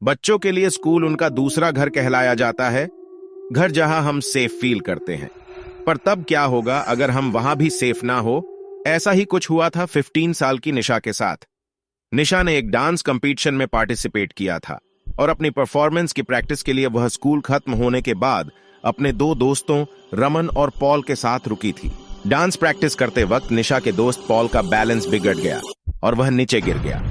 बच्चों के लिए स्कूल उनका दूसरा घर कहलाया जाता है, घर जहां हम सेफ फील करते हैं। पर तब क्या होगा अगर हम वहां भी सेफ ना हो? ऐसा ही कुछ हुआ था 15 साल की निशा के साथ। निशा ने एक डांस कंपटीशन में पार्टिसिपेट किया था और अपनी परफॉर्मेंस की प्रैक्टिस के लिए वह स्कूल खत्म होने के बाद अपने दो दोस्तों रमन और पॉल के साथ रुकी थी। डांस प्रैक्टिस करते वक्त निशा के दोस्त पॉल का बैलेंस बिगड़ गया और वह नीचे गिर गया।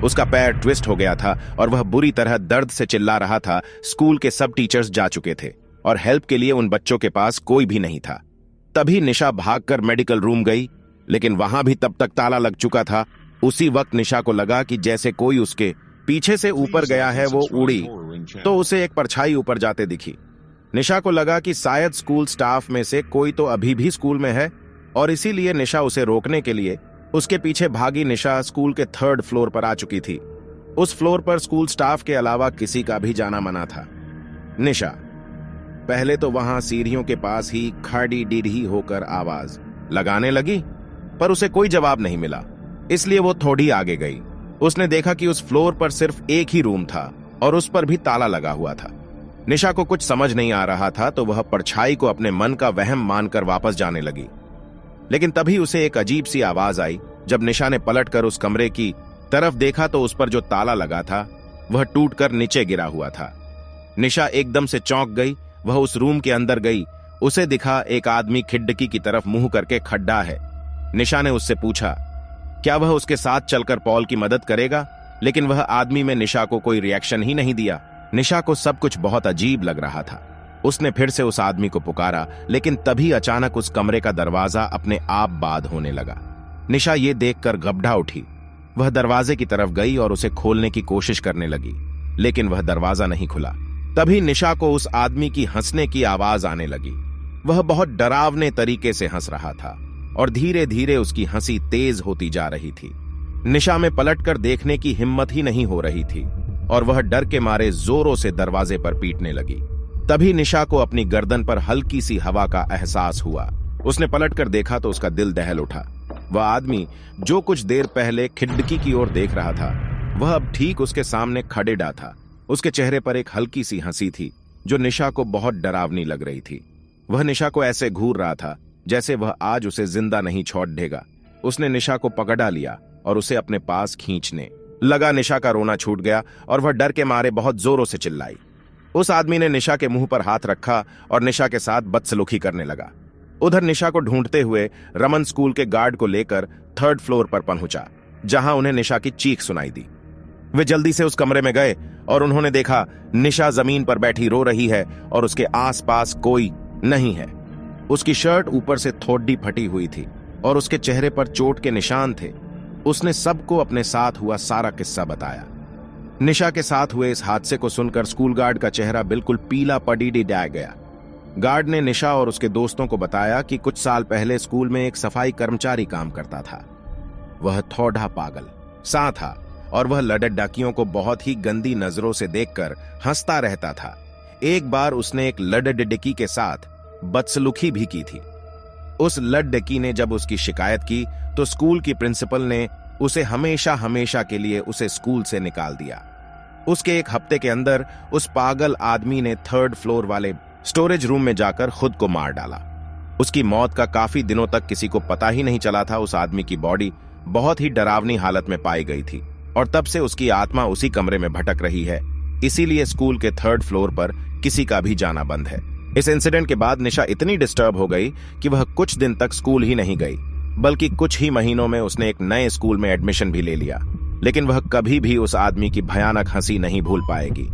उसका पैर ट्विस्ट हो गया था और वह बुरी तरह दर्द से चिल्ला रहा था। स्कूल के सब टीचर्स जा चुके थे और हेल्प के लिए उन बच्चों के पास कोई भी नहीं था। तभी निशा भागकर मेडिकल रूम गई, लेकिन वहां भी तब तक ताला लग चुका था। उसी वक्त निशा को लगा कि जैसे कोई उसके पीछे से ऊपर गया है। वो उड़ी तो उसे एक परछाई ऊपर जाते दिखी। निशा को लगा कि शायद स्कूल स्टाफ में से कोई तो अभी भी स्कूल में है और इसीलिए निशा उसे रोकने के लिए उसके पीछे भागी। निशा स्कूल के 3rd फ्लोर पर आ चुकी थी। उस फ्लोर पर स्कूल स्टाफ के अलावा किसी का भी जाना मना था। निशा पहले तो वहां सीढ़ियों के पास ही खड़ी डीढ़ी होकर आवाज लगाने लगी, पर उसे कोई जवाब नहीं मिला, इसलिए वो थोड़ी आगे गई। उसने देखा कि उस फ्लोर पर सिर्फ एक ही रूम था और उस पर भी ताला लगा हुआ था। निशा को कुछ समझ नहीं आ रहा था, तो वह परछाई को अपने मन का वहम मानकर वापस जाने लगी। लेकिन तभी उसे एक अजीब सी आवाज आई। जब निशा ने पलटकर उस कमरे की तरफ देखा तो उस पर जो ताला लगा था वह टूटकर नीचे गिरा हुआ था। निशा एकदम से चौंक गई। वह उस रूम के अंदर गई। उसे दिखा एक आदमी खिड़की की तरफ मुंह करके खड़ा है। निशा ने उससे पूछा क्या वह उसके साथ चलकर पॉल की मदद करेगा, लेकिन वह आदमी में निशा को कोई रिएक्शन ही नहीं दिया। निशा को सब कुछ बहुत अजीब लग रहा था। उसने फिर से उस आदमी को पुकारा, लेकिन तभी अचानक उस कमरे का दरवाजा अपने आप बंद होने लगा। निशा ये देखकर घबरा उठी। वह दरवाजे की तरफ गई और उसे खोलने की कोशिश करने लगी, लेकिन वह दरवाजा नहीं खुला। तभी निशा को उस आदमी की हंसने की आवाज आने लगी। वह बहुत डरावने तरीके से हंस रहा था और धीरे धीरे उसकी हंसी तेज होती जा रही थी। निशा में पलटकर देखने की हिम्मत ही नहीं हो रही थी और वह डर के मारे जोरों से दरवाजे पर पीटने लगी। तभी निशा को अपनी गर्दन पर हल्की सी हवा का एहसास हुआ। उसने पलटकर देखा तो उसका दिल दहल उठा। वह आदमी जो कुछ देर पहले खिड़की की ओर देख रहा था, वह अब ठीक उसके सामने खड़े था। उसके चेहरे पर एक हल्की सी हंसी थी जो निशा को बहुत डरावनी लग रही थी। वह निशा को ऐसे घूर रहा था जैसे वह आज उसे जिंदा नहीं छोड़ देगा। उसने निशा को पकड़ा लिया और उसे अपने पास खींचने लगा। निशा का रोना छूट गया और वह डर के मारे बहुत जोरों से चिल्लाई। उस आदमी ने निशा के मुंह पर हाथ रखा और निशा के साथ बदसलूकी करने लगा। उधर निशा को ढूंढते हुए रमन स्कूल के गार्ड को लेकर 3rd फ्लोर पर पहुंचा, जहां उन्हें निशा की चीख सुनाई दी। वे जल्दी से उस कमरे में गए और उन्होंने देखा निशा जमीन पर बैठी रो रही है और उसके आसपास कोई नहीं है। उसकी शर्ट ऊपर से थोड़ी फटी हुई थी और उसके चेहरे पर चोट के निशान थे। उसने सबको अपने साथ हुआ सारा किस्सा बताया। निशा के साथ हुए इस हादसे को सुनकर स्कूल गार्ड का चेहरा बिल्कुल पीला पड़ी गया। गार्ड ने निशा और उसके दोस्तों को बताया कि कुछ साल पहले स्कूल में एक सफाई कर्मचारी काम करता था। वह थोड़ा पागल सा था और वह लड़कियों को बहुत ही गंदी नजरों से देखकर हंसता रहता था। एक बार उसने एक लड़की के साथ बदसलूकी भी की थी। उस लड़की ने जब उसकी शिकायत की तो स्कूल की प्रिंसिपल ने उसे हमेशा के लिए उसे स्कूल से निकाल दिया। उसके एक हफ्ते के अंदर उस पागल आदमी ने 3rd फ्लोर वाले स्टोरेज रूम में जाकर खुद को मार डाला। उसकी मौत का काफी दिनों तक किसी को पता ही नहीं चला था। उस आदमी की बॉडी बहुत ही डरावनी हालत में पाई गई थी और तब से उसकी आत्मा उसी कमरे में भटक रही है। इसीलिए स्कूल के 3rd फ्लोर पर किसी का भी जाना बंद है। इस इंसिडेंट के बाद निशा इतनी डिस्टर्ब हो गई कि वह कुछ दिन तक स्कूल ही नहीं गई, बल्कि कुछ ही महीनों में उसने एक नए स्कूल में एडमिशन भी ले लिया। लेकिन वह कभी भी उस आदमी की भयानक हंसी नहीं भूल पाएगी।